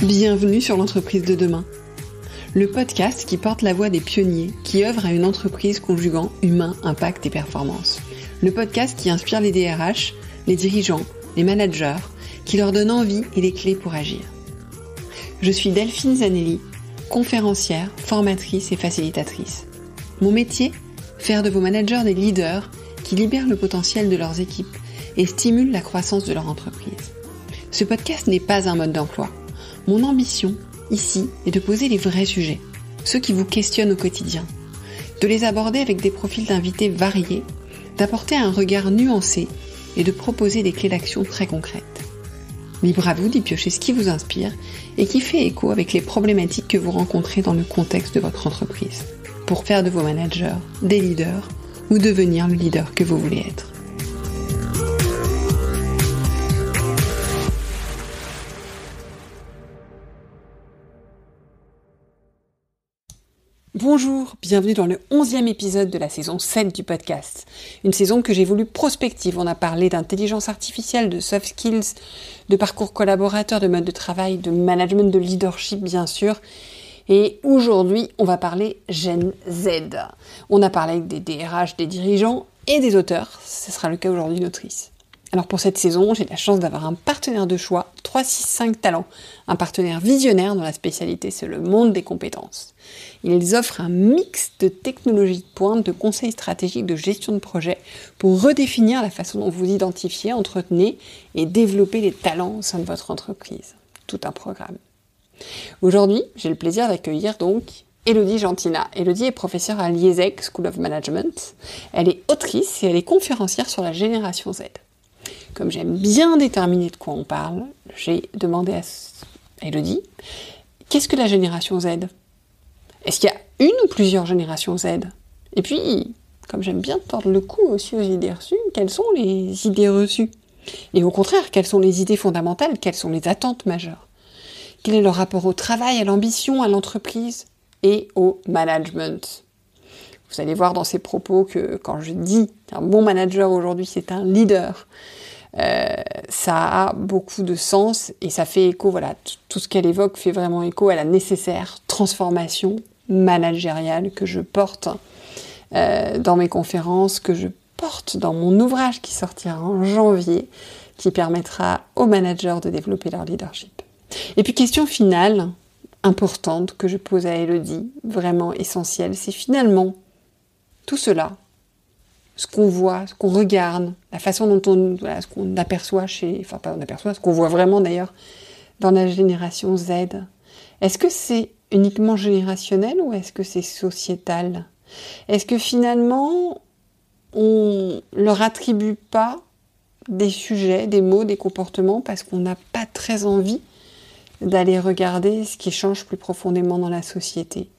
Bienvenue sur l'entreprise de demain, le podcast qui porte la voix des pionniers qui œuvrent à une entreprise conjuguant humain, impact et performance. Le podcast qui inspire les DRH, les dirigeants, les managers, qui leur donne envie et les clés pour agir. Je suis Delphine Zanelli, conférencière, formatrice et facilitatrice. Mon métier, faire de vos managers des leaders qui libèrent le potentiel de leurs équipes et stimulent la croissance de leur entreprise. Ce podcast n'est pas un mode d'emploi. Mon ambition, ici, est de poser les vrais sujets, ceux qui vous questionnent au quotidien, de les aborder avec des profils d'invités variés, d'apporter un regard nuancé et de proposer des clés d'action très concrètes. Libre à vous d'y piocher ce qui vous inspire et qui fait écho avec les problématiques que vous rencontrez dans le contexte de votre entreprise, pour faire de vos managers des leaders ou devenir le leader que vous voulez être. Bonjour, bienvenue dans le 11e épisode de la saison 7 du podcast. Une saison que j'ai voulu prospective. On a parlé d'intelligence artificielle, de soft skills, de parcours collaborateur, de mode de travail, de management, de leadership bien sûr. Et aujourd'hui, on va parler Gen Z. On a parlé avec des DRH, des dirigeants et des auteurs. Ce sera le cas aujourd'hui d'autrices. Alors pour cette saison, j'ai la chance d'avoir un partenaire de choix, 365 Talents, un partenaire visionnaire dont la spécialité c'est le monde des compétences. Ils offrent un mix de technologies de pointe, de conseils stratégiques, de gestion de projet pour redéfinir la façon dont vous identifiez, entretenez et développez les talents au sein de votre entreprise. Tout un programme. Aujourd'hui, j'ai le plaisir d'accueillir donc Élodie Gentina. Élodie est professeure à l'IESEG School of Management. Elle est autrice et elle est conférencière sur la génération Z. Comme j'aime bien déterminer de quoi on parle, j'ai demandé à Élodie, qu'est-ce que la génération Z ? Est-ce qu'il y a une ou plusieurs générations Z ? Et puis, comme j'aime bien tordre le cou aussi aux idées reçues, quelles sont les idées reçues ? Et au contraire, quelles sont les idées fondamentales ? Quelles sont les attentes majeures ? Quel est leur rapport au travail, à l'ambition, à l'entreprise et au management ? Vous allez voir dans ces propos que quand je dis qu'un bon manager aujourd'hui c'est un leader, ça a beaucoup de sens et ça fait écho, voilà, tout ce qu'elle évoque fait vraiment écho à la nécessaire transformation managériale que je porte dans mes conférences, que je porte dans mon ouvrage qui sortira en janvier, qui permettra aux managers de développer leur leadership. Et puis question finale, importante, que je pose à Élodie, vraiment essentielle, c'est finalement tout cela, ce qu'on voit, ce qu'on regarde, la façon dont ce qu'on aperçoit ce qu'on voit vraiment d'ailleurs dans la génération Z. Est-ce que c'est uniquement générationnel ou est-ce que c'est sociétal ? Est-ce que finalement, on leur attribue pas des sujets, des mots, des comportements parce qu'on n'a pas très envie d'aller regarder ce qui change plus profondément dans la société ?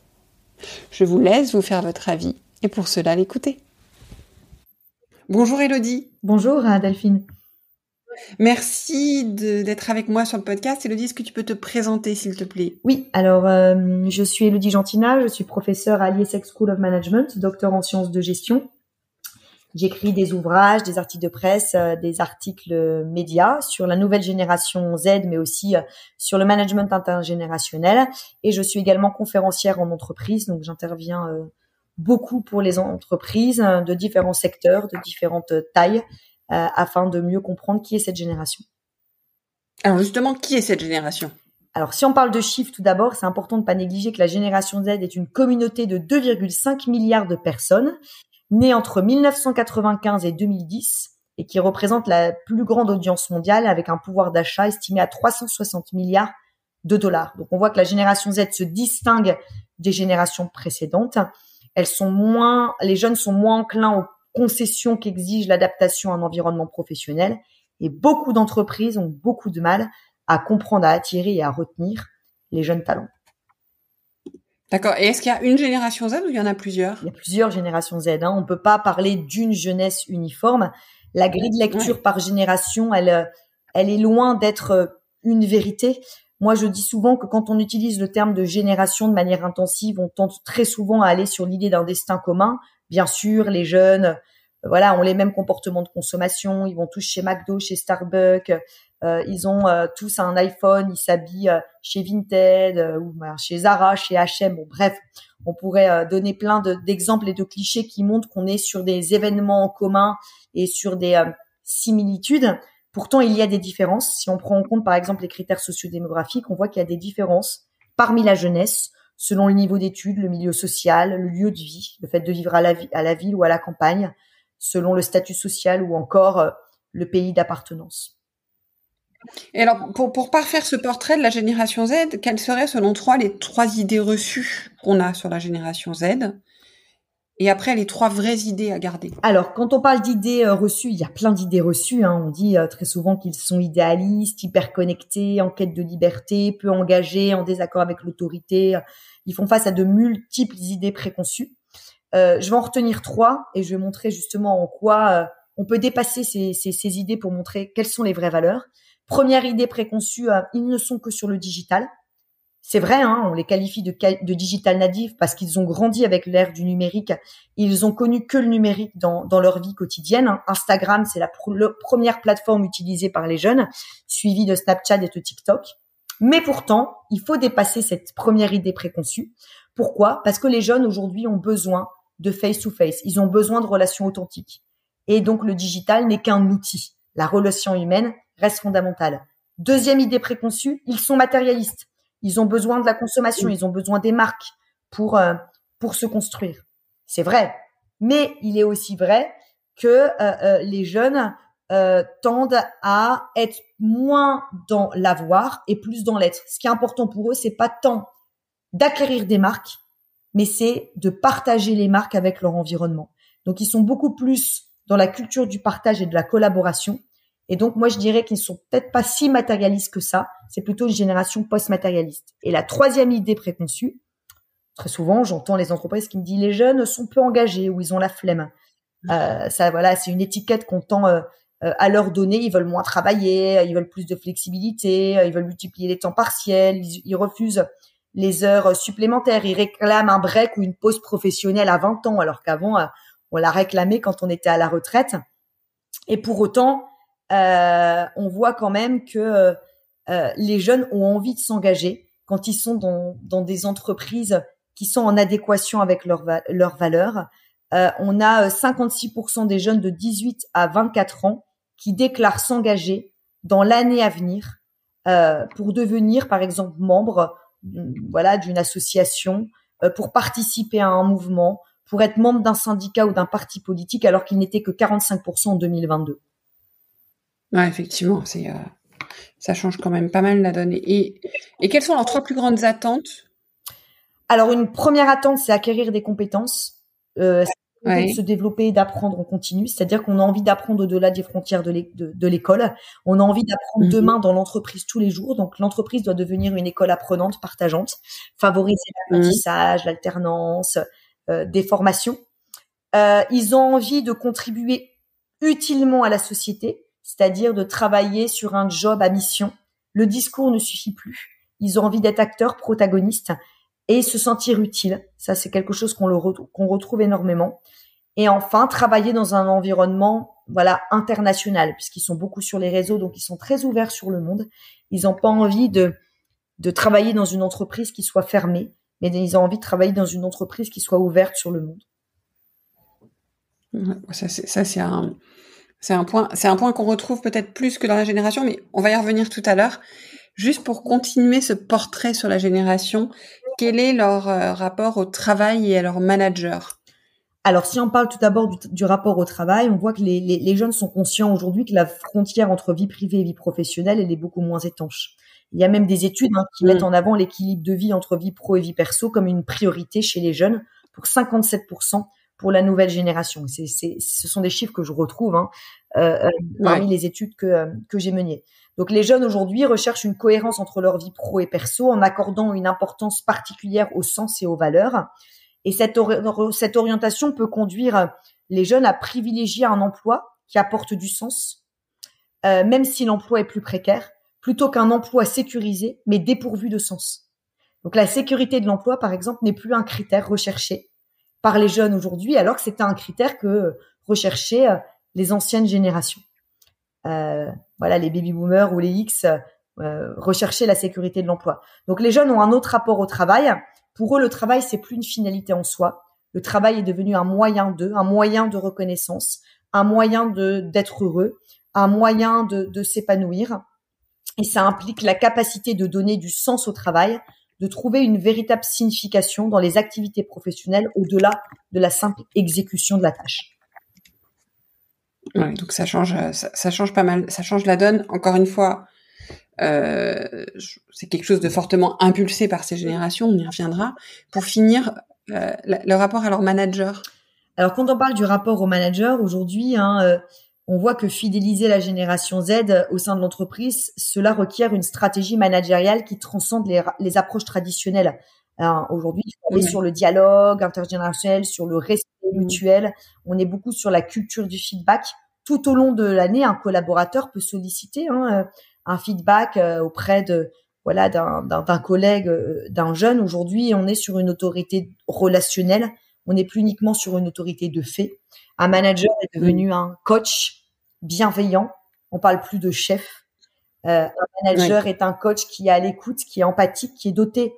Je vous laisse vous faire votre avis et pour cela l'écouter. Bonjour Élodie. Bonjour Delphine. Merci d'être avec moi sur le podcast. Élodie, est-ce que tu peux te présenter s'il te plaît ? Oui, alors je suis Élodie Gentina, je suis professeure à l'IESEG School of Management, docteur en sciences de gestion. J'écris des ouvrages, des articles de presse, des articles médias sur la nouvelle génération Z, mais aussi sur le management intergénérationnel. Et je suis également conférencière en entreprise, donc j'interviens beaucoup pour les entreprises de différents secteurs, de différentes tailles, afin de mieux comprendre qui est cette génération. Alors justement, qui est cette génération ? Alors si on parle de chiffres tout d'abord, c'est important de ne pas négliger que la génération Z est une communauté de 2,5 milliards de personnes, nées entre 1995 et 2010, et qui représente la plus grande audience mondiale avec un pouvoir d'achat estimé à 360 milliards de dollars. Donc on voit que la génération Z se distingue des générations précédentes. Les jeunes sont moins enclins aux concessions qu'exige l'adaptation à un environnement professionnel et beaucoup d'entreprises ont beaucoup de mal à comprendre, à attirer et à retenir les jeunes talents. D'accord. Et est-ce qu'il y a une génération Z ou il y en a plusieurs ? Il y a plusieurs générations Z. On ne peut pas parler d'une jeunesse uniforme. La grille de lecture par génération, elle est loin d'être une vérité. Moi, je dis souvent que quand on utilise le terme de génération de manière intensive, on tente très souvent à aller sur l'idée d'un destin commun. Bien sûr, les jeunes, ont les mêmes comportements de consommation. Ils vont tous chez McDo, chez Starbucks. Ils ont tous un iPhone, ils s'habillent chez Vinted ou chez Zara, chez H&M. Bon, bref, on pourrait donner plein d'exemples et de clichés qui montrent qu'on est sur des événements en commun et sur des similitudes. Pourtant, il y a des différences. Si on prend en compte, par exemple, les critères sociodémographiques, on voit qu'il y a des différences parmi la jeunesse, selon le niveau d'études, le milieu social, le lieu de vie, le fait de vivre à la ville ou à la campagne, selon le statut social ou encore le pays d'appartenance. Et alors, pour parfaire ce portrait de la génération Z, quelles seraient selon toi les 3 idées reçues qu'on a sur la génération Z? Et après, les 3 vraies idées à garder. Alors, quand on parle d'idées reçues, il y a plein d'idées reçues. On dit très souvent qu'ils sont idéalistes, hyper connectés, en quête de liberté, peu engagés, en désaccord avec l'autorité. Ils font face à de multiples idées préconçues. Je vais en retenir 3 et je vais montrer justement en quoi on peut dépasser ces idées pour montrer quelles sont les vraies valeurs. Première idée préconçue, ils ne sont que sur le digital. C'est vrai, on les qualifie de digital natifs parce qu'ils ont grandi avec l'ère du numérique. Ils ont connu que le numérique dans leur vie quotidienne. Instagram, c'est la première plateforme utilisée par les jeunes, suivie de Snapchat et de TikTok. Mais pourtant, il faut dépasser cette première idée préconçue. Pourquoi ? Parce que les jeunes aujourd'hui ont besoin de face-to-face. Ils ont besoin de relations authentiques. Et donc, le digital n'est qu'un outil. La relation humaine reste fondamentale. Deuxième idée préconçue, ils sont matérialistes. Ils ont besoin de la consommation, ils ont besoin des marques pour se construire. C'est vrai. Mais il est aussi vrai que les jeunes tendent à être moins dans l'avoir et plus dans l'être. Ce qui est important pour eux, c'est pas tant d'acquérir des marques, mais c'est de partager les marques avec leur environnement. Donc, ils sont beaucoup plus dans la culture du partage et de la collaboration. Et donc, moi, je dirais qu'ils ne sont peut-être pas si matérialistes que ça. C'est plutôt une génération post-matérialiste. Et la 3e idée préconçue, très souvent, j'entends les entreprises qui me disent les jeunes sont peu engagés ou ils ont la flemme. Ça, voilà, c'est une étiquette qu'on tend à leur donner. Ils veulent moins travailler, ils veulent plus de flexibilité, ils veulent multiplier les temps partiels, ils refusent les heures supplémentaires, ils réclament un break ou une pause professionnelle à 20 ans, alors qu'avant, on l'a réclamé quand on était à la retraite. Et pour autant, on voit quand même que les jeunes ont envie de s'engager quand ils sont dans des entreprises qui sont en adéquation avec leurs valeurs. On a 56% des jeunes de 18 à 24 ans qui déclarent s'engager dans l'année à venir pour devenir, par exemple, membre d'une association, pour participer à un mouvement, pour être membre d'un syndicat ou d'un parti politique, alors qu'il n'était que 45% en 2022. Ouais, effectivement, ça change quand même pas mal la donne. Et quelles sont leurs 3 plus grandes attentes ? Alors, une première attente, c'est acquérir des compétences, de se développer et d'apprendre en continu. C'est-à-dire qu'on a envie d'apprendre au-delà des frontières de l'école. On a envie d'apprendre demain dans l'entreprise tous les jours. Donc, l'entreprise doit devenir une école apprenante, partageante, favoriser l'apprentissage, l'alternance, des formations. Ils ont envie de contribuer utilement à la société, c'est-à-dire de travailler sur un job à mission. Le discours ne suffit plus. Ils ont envie d'être acteurs, protagonistes et se sentir utiles. Ça, c'est quelque chose qu'on retrouve énormément. Et enfin, travailler dans un environnement, international, puisqu'ils sont beaucoup sur les réseaux, donc ils sont très ouverts sur le monde. Ils n'ont pas envie de travailler dans une entreprise qui soit fermée, mais ils ont envie de travailler dans une entreprise qui soit ouverte sur le monde. C'est un point qu'on retrouve peut-être plus que dans la génération, mais on va y revenir tout à l'heure. Juste pour continuer ce portrait sur la génération, quel est leur rapport au travail et à leur manager ? Alors, si on parle tout d'abord du rapport au travail, on voit que les jeunes sont conscients aujourd'hui que la frontière entre vie privée et vie professionnelle, elle est beaucoup moins étanche. Il y a même des études qui mettent en avant l'équilibre de vie entre vie pro et vie perso comme une priorité chez les jeunes pour 57% pour la nouvelle génération. Ce sont des chiffres que je retrouve parmi les études que j'ai menées. Donc, les jeunes aujourd'hui recherchent une cohérence entre leur vie pro et perso en accordant une importance particulière au sens et aux valeurs. Et cette orientation peut conduire les jeunes à privilégier un emploi qui apporte du sens, même si l'emploi est plus précaire, plutôt qu'un emploi sécurisé, mais dépourvu de sens. Donc, la sécurité de l'emploi, par exemple, n'est plus un critère recherché par les jeunes aujourd'hui, alors que c'était un critère que recherchaient les anciennes générations. voilà, les baby boomers ou les X recherchaient la sécurité de l'emploi. Donc les jeunes ont un autre rapport au travail. Pour eux, le travail, c'est plus une finalité en soi. Le travail est devenu un moyen de reconnaissance, un moyen d'être heureux, un moyen de s'épanouir. Et ça implique la capacité de donner du sens au travail, de trouver une véritable signification dans les activités professionnelles au-delà de la simple exécution de la tâche. Ouais, donc ça change pas mal, ça change la donne. Encore une fois, c'est quelque chose de fortement impulsé par ces générations, on y reviendra. Pour finir, le rapport à leur manager. Alors, quand on parle du rapport au manager, aujourd'hui, on voit que fidéliser la génération Z au sein de l'entreprise, cela requiert une stratégie managériale qui transcende les approches traditionnelles. Aujourd'hui, il faut aller sur le dialogue intergénérationnel, sur le respect mutuel. On est beaucoup sur la culture du feedback. Tout au long de l'année, un collaborateur peut solliciter un feedback auprès d'un collègue, d'un jeune. Aujourd'hui, on est sur une autorité relationnelle. On n'est plus uniquement sur une autorité de fait. Un manager est devenu un coach bienveillant. On parle plus de chef. Un manager est un coach qui est à l'écoute, qui est empathique, qui est doté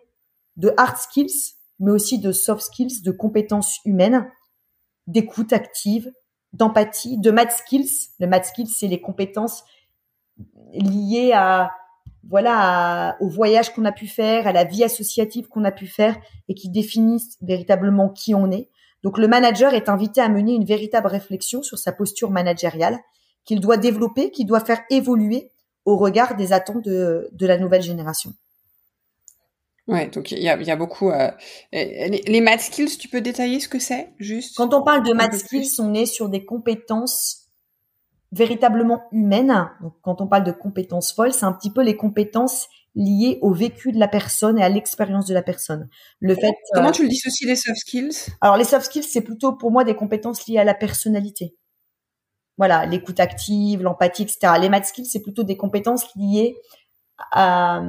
de hard skills, mais aussi de soft skills, de compétences humaines, d'écoute active, d'empathie, de math skills. Le math skills, c'est les compétences liées au voyage qu'on a pu faire, à la vie associative qu'on a pu faire et qui définissent véritablement qui on est. Donc, le manager est invité à mener une véritable réflexion sur sa posture managériale qu'il doit développer, qu'il doit faire évoluer au regard des attentes de la nouvelle génération. Ouais, donc il y a beaucoup les math skills, tu peux détailler ce que c'est juste? Quand on parle de math skills, on est sur des compétences véritablement humaines. Donc quand on parle de compétences folles, c'est un petit peu les compétences liées au vécu de la personne et à l'expérience de la personne. Comment tu le dissocies des soft skills? Alors les soft skills, c'est plutôt pour moi des compétences liées à la personnalité. Voilà, l'écoute active, l'empathie, etc. Les math skills, c'est plutôt des compétences liées à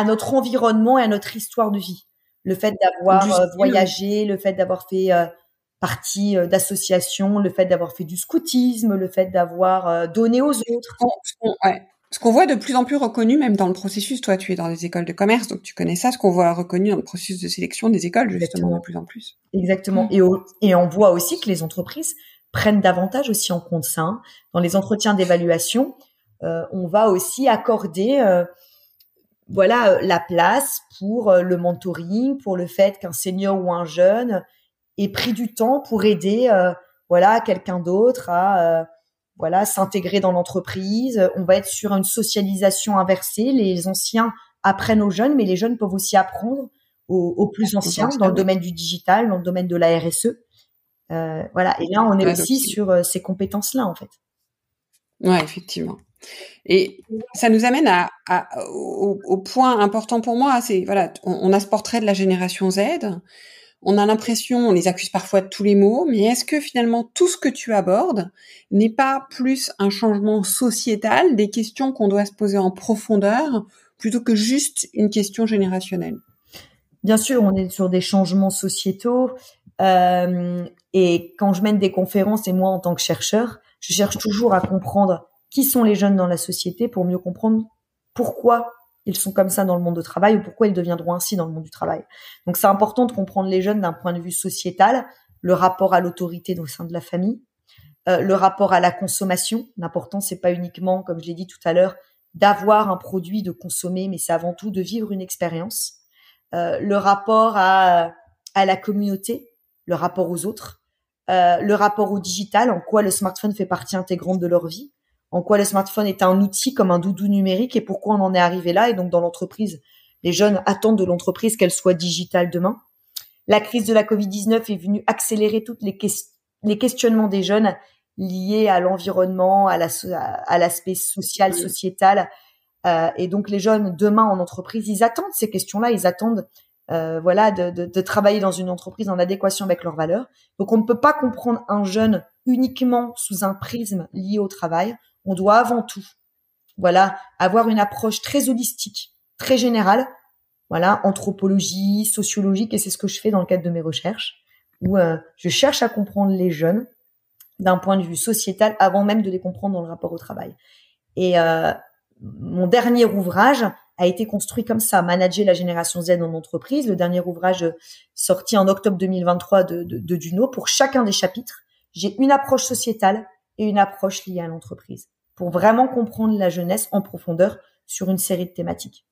notre environnement et à notre histoire de vie. Le fait d'avoir voyagé, le fait d'avoir fait partie d'associations, le fait d'avoir fait du scoutisme, le fait d'avoir donné aux autres. Ce qu'on voit de plus en plus reconnu, même dans le processus, toi tu es dans les écoles de commerce, donc tu connais ça, ce qu'on voit reconnu dans le processus de sélection des écoles, justement, de plus en plus. Exactement. Et on voit aussi que les entreprises prennent davantage aussi en compte ça. Hein. Dans les entretiens d'évaluation, on va aussi accorder la place pour le mentoring, pour le fait qu'un senior ou un jeune ait pris du temps pour aider quelqu'un d'autre à s'intégrer dans l'entreprise. On va être sur une socialisation inversée. Les anciens apprennent aux jeunes, mais les jeunes peuvent aussi apprendre aux plus anciens dans le domaine du digital, dans le domaine de la RSE. Et là, on est aussi sur ces compétences-là, en fait. Ouais, effectivement. Et ça nous amène au point important pour moi, c'est on a ce portrait de la génération Z, on a l'impression, on les accuse parfois de tous les maux, mais est-ce que finalement tout ce que tu abordes n'est pas plus un changement sociétal, des questions qu'on doit se poser en profondeur, plutôt que juste une question générationnelle? Bien sûr, on est sur des changements sociétaux, et quand je mène des conférences, et moi en tant que chercheur, je cherche toujours à comprendre qui sont les jeunes dans la société pour mieux comprendre pourquoi ils sont comme ça dans le monde du travail ou pourquoi ils deviendront ainsi dans le monde du travail. Donc, c'est important de comprendre les jeunes d'un point de vue sociétal, le rapport à l'autorité au sein de la famille, le rapport à la consommation. L'important, c'est pas uniquement, comme je l'ai dit tout à l'heure, d'avoir un produit, de consommer, mais c'est avant tout de vivre une expérience. Le rapport à la communauté, le rapport aux autres, le rapport au digital, en quoi le smartphone fait partie intégrante de leur vie, en quoi le smartphone est un outil comme un doudou numérique et pourquoi on en est arrivé là. Et donc, dans l'entreprise, les jeunes attendent de l'entreprise qu'elle soit digitale demain. La crise de la Covid-19 est venue accélérer toutes les questionnements des jeunes liés à l'environnement, à l'aspect social, sociétal. Et donc, les jeunes, demain, en entreprise, ils attendent ces questions-là. Ils attendent de travailler dans une entreprise en adéquation avec leurs valeurs. Donc, on ne peut pas comprendre un jeune uniquement sous un prisme lié au travail. On doit avant tout, avoir une approche très holistique, très générale, anthropologie, sociologique, et c'est ce que je fais dans le cadre de mes recherches, où je cherche à comprendre les jeunes d'un point de vue sociétal avant même de les comprendre dans le rapport au travail. Et mon dernier ouvrage a été construit comme ça, Manager la génération Z en entreprise, le dernier ouvrage sorti en octobre 2023 de Duno. Pour chacun des chapitres, j'ai une approche sociétale et une approche liée à l'entreprise pour vraiment comprendre la jeunesse en profondeur sur une série de thématiques.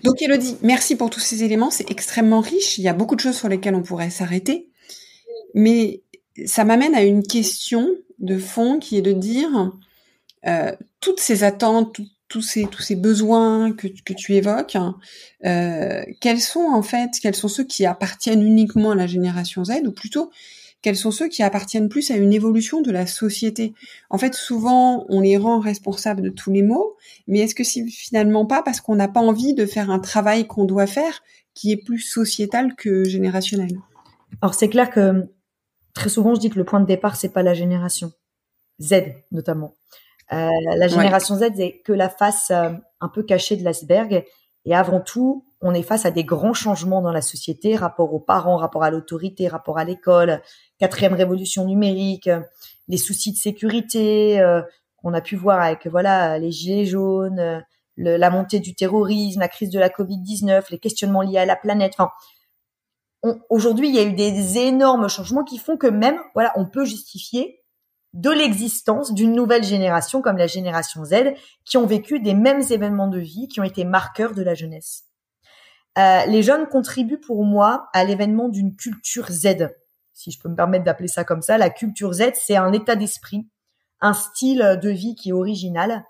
Donc Élodie, merci pour tous ces éléments, c'est extrêmement riche, il y a beaucoup de choses sur lesquelles on pourrait s'arrêter, mais ça m'amène à une question de fond qui est de dire toutes ces attentes, tous ces besoins que tu évoques, quels sont ceux qui appartiennent uniquement à la génération Z, ou plutôt quels sont ceux qui appartiennent plus à une évolution de la société? En fait, souvent, on les rend responsables de tous les maux, mais est-ce que c'est finalement pas parce qu'on n'a pas envie de faire un travail qu'on doit faire qui est plus sociétal que générationnel? Alors, c'est clair que très souvent, je dis que le point de départ, c'est pas la génération Z, notamment. La génération Z, c'est que la face un peu cachée de l'iceberg. Et avant tout, on est face à des grands changements dans la société, rapport aux parents, rapport à l'autorité, rapport à l'école, 4e révolution numérique, les soucis de sécurité qu'on a pu voir avec les gilets jaunes, la montée du terrorisme, la crise de la Covid-19, les questionnements liés à la planète. Enfin, aujourd'hui, il y a eu des énormes changements qui font que même, on peut justifier de l'existence d'une nouvelle génération comme la génération Z qui ont vécu des mêmes événements de vie qui ont été marqueurs de la jeunesse. Les jeunes contribuent pour moi à l'événement d'une culture Z, si je peux me permettre d'appeler ça comme ça. La culture Z, c'est un état d'esprit, un style de vie qui est original,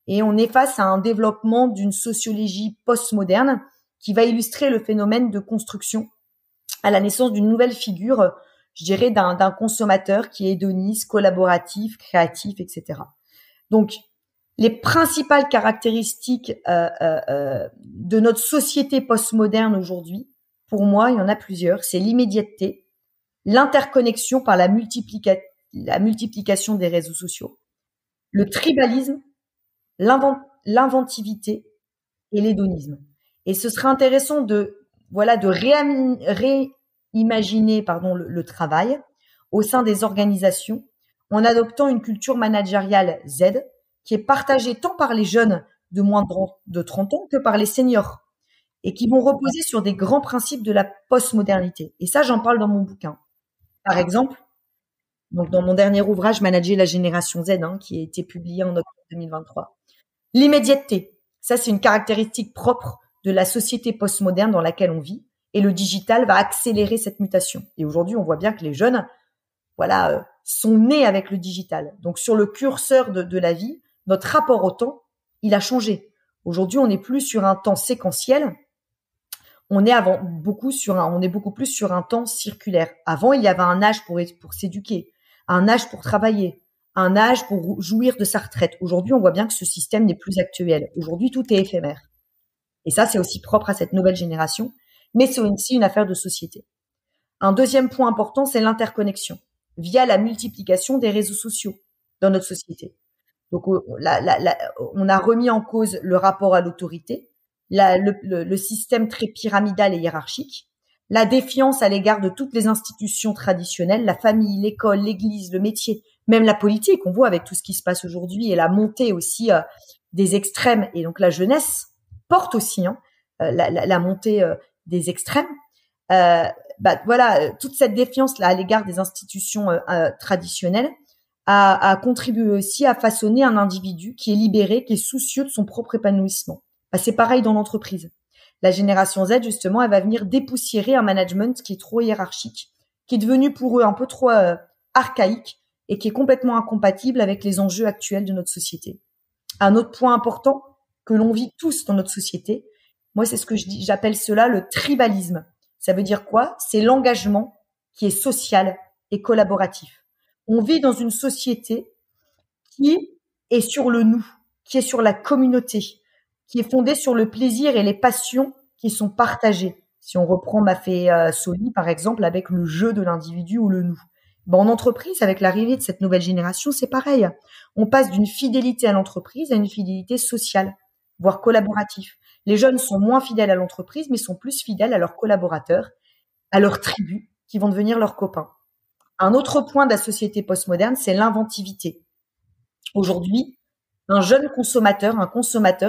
et on est face à un développement d'une sociologie postmoderne qui va illustrer le phénomène de construction à la naissance d'une nouvelle figure, je dirais, d'un consommateur qui est hédoniste, collaboratif, créatif, etc. Donc, les principales caractéristiques de notre société postmoderne aujourd'hui, pour moi, il y en a plusieurs. C'est l'immédiateté, l'interconnexion par la multiplication des réseaux sociaux, le tribalisme, l'inventivité et l'hédonisme. Et ce serait intéressant de réimaginer le travail au sein des organisations en adoptant une culture managériale Z qui est partagée tant par les jeunes de moins de 30 ans que par les seniors et qui vont reposer sur des grands principes de la postmodernité. Et ça, j'en parle dans mon bouquin. Par exemple, donc dans mon dernier ouvrage, Manager la génération Z, qui a été publié en octobre 2023. L'immédiateté, ça c'est une caractéristique propre de la société postmoderne dans laquelle on vit. Et le digital va accélérer cette mutation. Et aujourd'hui, on voit bien que les jeunes, sont nés avec le digital. Donc, sur le curseur de la vie, notre rapport au temps, il a changé. Aujourd'hui, on n'est plus sur un temps séquentiel. On est beaucoup plus sur un temps circulaire. Avant, il y avait un âge pour s'éduquer, un âge pour travailler, un âge pour jouir de sa retraite. Aujourd'hui, on voit bien que ce système n'est plus actuel. Aujourd'hui, tout est éphémère. Et ça, c'est aussi propre à cette nouvelle génération. Mais c'est aussi une affaire de société. Un deuxième point important, c'est l'interconnexion via la multiplication des réseaux sociaux dans notre société. Donc, on a remis en cause le rapport à l'autorité, le système très pyramidal et hiérarchique, la défiance à l'égard de toutes les institutions traditionnelles, la famille, l'école, l'église, le métier, même la politique. On voit avec tout ce qui se passe aujourd'hui et la montée aussi des extrêmes. Et donc, la jeunesse porte aussi la montée des extrêmes, toute cette défiance là à l'égard des institutions traditionnelles a contribué aussi à façonner un individu qui est libéré, qui est soucieux de son propre épanouissement. C'est pareil dans l'entreprise. La génération Z, justement, elle va venir dépoussiérer un management qui est trop hiérarchique, qui est devenu pour eux un peu trop archaïque et qui est complètement incompatible avec les enjeux actuels de notre société. Un autre point important que l'on vit tous dans notre société, moi, c'est ce que j'appelle cela le tribalisme. Ça veut dire quoi? C'est l'engagement qui est social et collaboratif. On vit dans une société qui est sur le nous, qui est sur la communauté, qui est fondée sur le plaisir et les passions qui sont partagées. Si on reprend Maffei Soli, par exemple, avec le jeu de l'individu ou le nous. En entreprise, avec l'arrivée de cette nouvelle génération, c'est pareil. On passe d'une fidélité à l'entreprise à une fidélité sociale, voire collaborative. Les jeunes sont moins fidèles à l'entreprise, mais sont plus fidèles à leurs collaborateurs, à leur tribu, qui vont devenir leurs copains. Un autre point de la société postmoderne, c'est l'inventivité. Aujourd'hui, un jeune consommateur,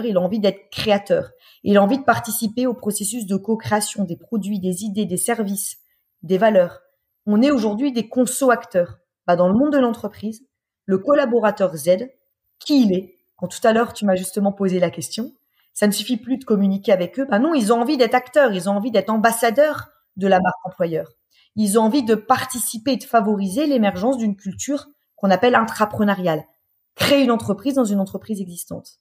il a envie d'être créateur. Il a envie de participer au processus de co-création des produits, des idées, des services, des valeurs. On est aujourd'hui des conso-acteurs. Dans le monde de l'entreprise, le collaborateur Z, qui il est? Quand tout à l'heure, tu m'as justement posé la question, ça ne suffit plus de communiquer avec eux. Non, ils ont envie d'être acteurs, ils ont envie d'être ambassadeurs de la marque employeur. Ils ont envie de participer et de favoriser l'émergence d'une culture qu'on appelle intrapreneuriale. Créer une entreprise dans une entreprise existante.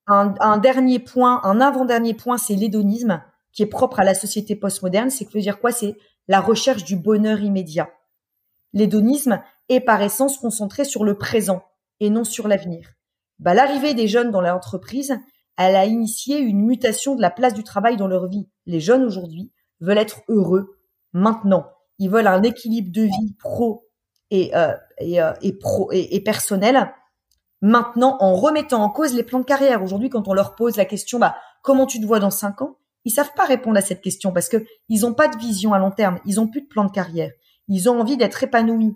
Un avant-dernier point, c'est l'hédonisme, qui est propre à la société postmoderne. C'est que veut dire quoi? C'est la recherche du bonheur immédiat. L'hédonisme est par essence concentré sur le présent et non sur l'avenir. L'arrivée des jeunes dans l'entreprise, elle a initié une mutation de la place du travail dans leur vie. Les jeunes aujourd'hui veulent être heureux maintenant. Ils veulent un équilibre de vie pro et personnel maintenant, en remettant en cause les plans de carrière. Aujourd'hui, quand on leur pose la question, comment tu te vois dans 5 ans? Ils savent pas répondre à cette question parce que ils ont pas de vision à long terme. Ils ont plus de plan de carrière. Ils ont envie d'être épanouis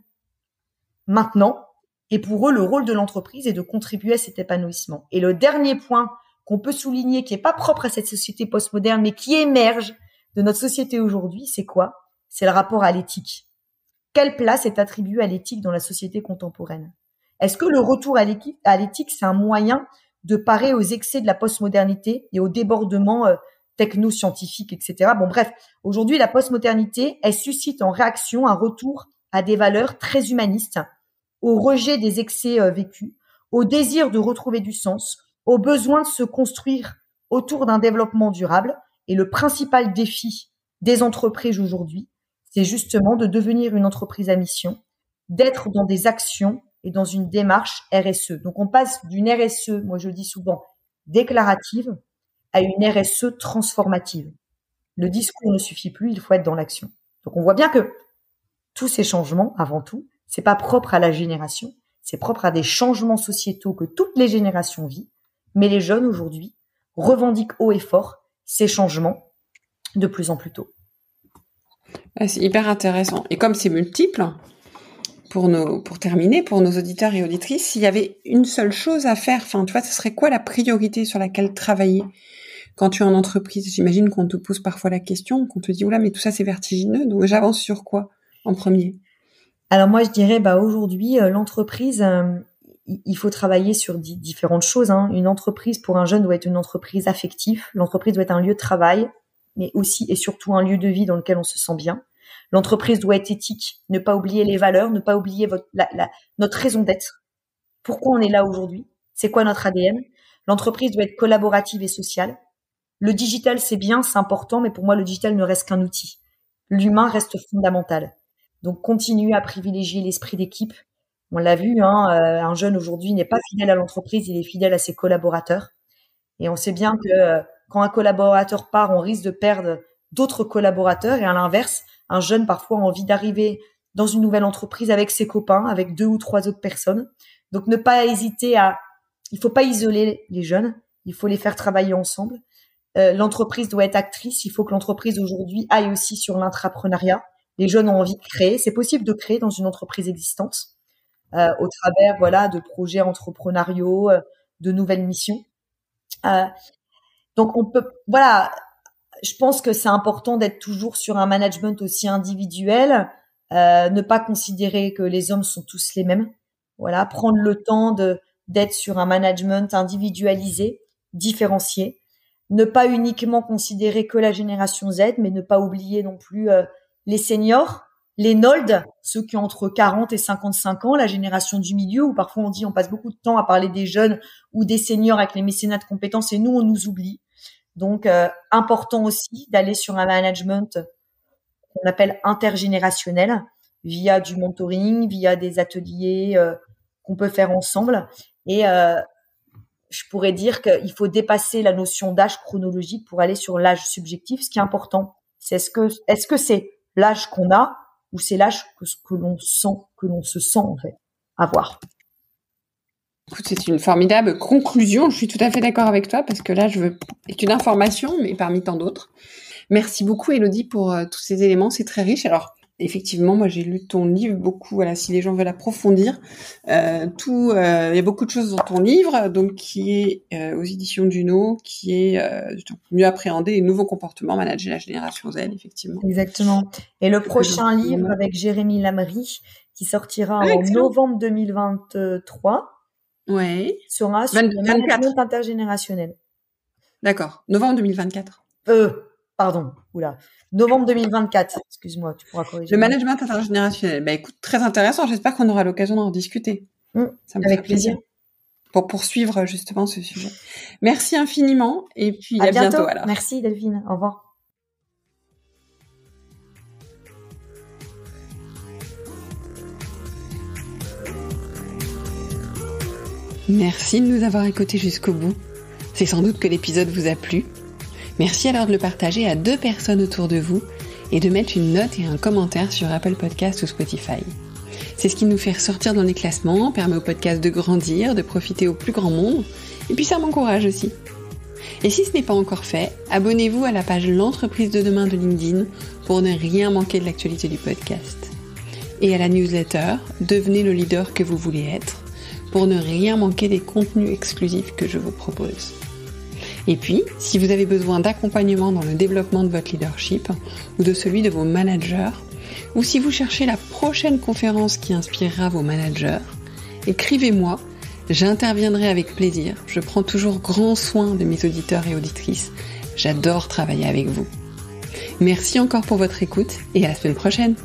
maintenant. Et pour eux, le rôle de l'entreprise est de contribuer à cet épanouissement. Et le dernier point qu'on peut souligner, qui est pas propre à cette société postmoderne, mais qui émerge de notre société aujourd'hui, c'est quoi? C'est le rapport à l'éthique. Quelle place est attribuée à l'éthique dans la société contemporaine? Est-ce que le retour à l'éthique, c'est un moyen de parer aux excès de la postmodernité et aux débordements techno-scientifiques, etc. Bref, aujourd'hui, la postmodernité, elle suscite en réaction un retour à des valeurs très humanistes, au rejet des excès vécus, au désir de retrouver du sens, au besoin de se construire autour d'un développement durable. Et le principal défi des entreprises aujourd'hui, c'est justement de devenir une entreprise à mission, d'être dans des actions et dans une démarche RSE. Donc, on passe d'une RSE, moi je le dis souvent, déclarative, à une RSE transformative. Le discours ne suffit plus, il faut être dans l'action. Donc, on voit bien que tous ces changements, avant tout, c'est pas propre à la génération, c'est propre à des changements sociétaux que toutes les générations vivent, mais les jeunes aujourd'hui revendiquent haut et fort ces changements de plus en plus tôt. C'est hyper intéressant. Et comme c'est multiple, pour terminer, pour nos auditeurs et auditrices, s'il y avait une seule chose à faire, tu vois, ce serait quoi la priorité sur laquelle travailler quand tu es en entreprise? J'imagine qu'on te pose parfois la question, qu'on te dit, oula, mais tout ça c'est vertigineux, donc j'avance sur quoi en premier? Alors moi, je dirais, aujourd'hui, l'entreprise, il faut travailler sur différentes choses. Une entreprise, pour un jeune, doit être une entreprise affective. L'entreprise doit être un lieu de travail, mais aussi et surtout un lieu de vie dans lequel on se sent bien. L'entreprise doit être éthique, ne pas oublier les valeurs, ne pas oublier notre raison d'être. Pourquoi on est là aujourd'hui? C'est quoi notre ADN? L'entreprise doit être collaborative et sociale. Le digital, c'est bien, c'est important, mais pour moi, le digital ne reste qu'un outil. L'humain reste fondamental. Donc, continuer à privilégier l'esprit d'équipe. On l'a vu, un jeune aujourd'hui n'est pas fidèle à l'entreprise, il est fidèle à ses collaborateurs. Et on sait bien que quand un collaborateur part, on risque de perdre d'autres collaborateurs. Et à l'inverse, un jeune parfois a envie d'arriver dans une nouvelle entreprise avec ses copains, avec 2 ou 3 autres personnes. Donc, ne pas hésiter il faut pas isoler les jeunes, il faut les faire travailler ensemble. L'entreprise doit être actrice, il faut que l'entreprise aujourd'hui aille aussi sur l'intrapreneuriat. Les jeunes ont envie de créer, c'est possible de créer dans une entreprise existante, au travers, de projets entrepreneuriaux, de nouvelles missions. Donc on peut, je pense que c'est important d'être toujours sur un management aussi individuel, ne pas considérer que les hommes sont tous les mêmes. Prendre le temps d'être sur un management individualisé, différencié, ne pas uniquement considérer que la génération Z, mais ne pas oublier non plus les seniors, les nolds, ceux qui ont entre 40 et 55 ans, la génération du milieu, où parfois on passe beaucoup de temps à parler des jeunes ou des seniors avec les mécénats de compétences et nous, on nous oublie. Donc, important aussi d'aller sur un management qu'on appelle intergénérationnel, via du mentoring, via des ateliers qu'on peut faire ensemble. Et je pourrais dire qu'il faut dépasser la notion d'âge chronologique pour aller sur l'âge subjectif. Ce qui est important, c'est est-ce que c'est l'âge qu'on a ou c'est l'âge que l'on se sent en fait avoir. Écoute, c'est une formidable conclusion. Je suis tout à fait d'accord avec toi parce que là, c'est une information, mais parmi tant d'autres. Merci beaucoup, Élodie, pour tous ces éléments. C'est très riche. Alors, effectivement, moi j'ai lu ton livre beaucoup. Voilà, si les gens veulent approfondir, il y a beaucoup de choses dans ton livre, donc qui est aux éditions Duno, qui est mieux appréhender les nouveaux comportements, manager la génération Z, effectivement. Exactement. Et le prochain livre avec Jérémy Lamry, qui sortira en novembre 2023, sera sur le management intergénérationnel. D'accord. Novembre 2024. Novembre 2024. Excuse-moi, tu pourras corriger. Le management intergénérationnel. Bah écoute, très intéressant. J'espère qu'on aura l'occasion d'en discuter. Ça me fait plaisir. Pour poursuivre justement ce sujet. Merci infiniment et puis à bientôt alors. Merci Delphine. Au revoir. Merci de nous avoir écoutés jusqu'au bout. C'est sans doute que l'épisode vous a plu. Merci alors de le partager à 2 personnes autour de vous et de mettre une note et un commentaire sur Apple Podcasts ou Spotify. C'est ce qui nous fait ressortir dans les classements, permet au podcast de grandir, de profiter au plus grand monde, et puis ça m'encourage aussi. Et si ce n'est pas encore fait, abonnez-vous à la page L'entreprise de demain de LinkedIn pour ne rien manquer de l'actualité du podcast. Et à la newsletter, devenez le leader que vous voulez être, pour ne rien manquer des contenus exclusifs que je vous propose. Et puis, si vous avez besoin d'accompagnement dans le développement de votre leadership ou de celui de vos managers, ou si vous cherchez la prochaine conférence qui inspirera vos managers, écrivez-moi, j'interviendrai avec plaisir. Je prends toujours grand soin de mes auditeurs et auditrices. J'adore travailler avec vous. Merci encore pour votre écoute et à la semaine prochaine.